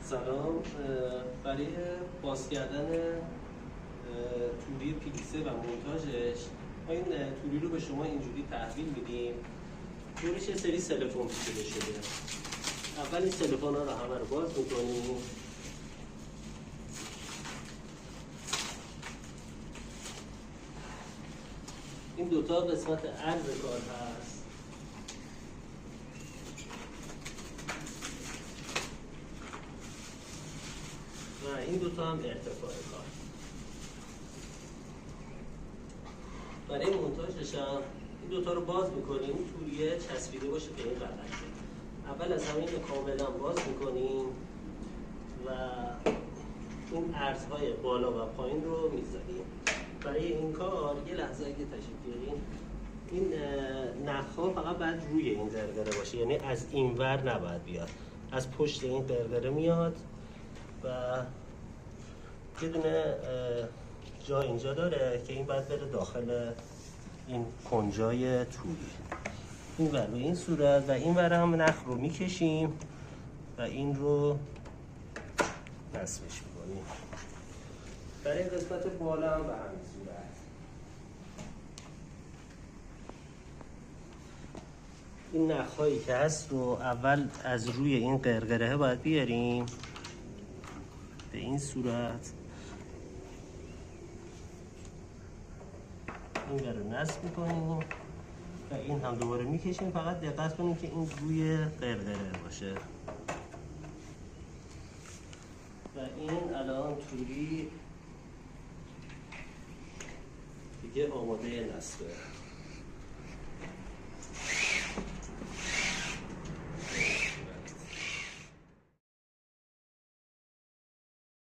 سلام. برای باز کردن توری پیکسه و مونتاژش ما این توری رو به شما اینجوری تحویل میدیم. دورش یه سری سلفون پیچیده شده. اول این سلفون ها رو همه رو باز میکنیم. این دوتا قسمت عرض کار هست. و این دوتا هم ارتفاع کار. برای مونتاژش هم این دوتا رو باز میکنیم. توریه چسبیده باشه به این قطعه. اول از همین کاملا باز میکنیم و این عرضهای بالا و پایین رو میذاریم. برای این کار یه لحظه اگه تشریف بیارین، این نخ‌ها فقط باید روی این قرقره باشه، یعنی از این ور نباید بیاد، از پشت این قرقره میاد و یه دونه جا اینجا داره که این باید بره داخل این کنجای توری. این ور به این صورت و این ور هم نخ رو میکشیم و این رو نصبش میکنیم. برای قسمت بالا هم به همین صورت. این نخهایی که هست رو اول از روی این قرقره باید بیاریم به این صورت. این رو نصب میکنیم و این هم دوباره میکشیم. فقط دقت کنیم که این روی قرقره باشه. و این الان توری دیگه آماده نصبه.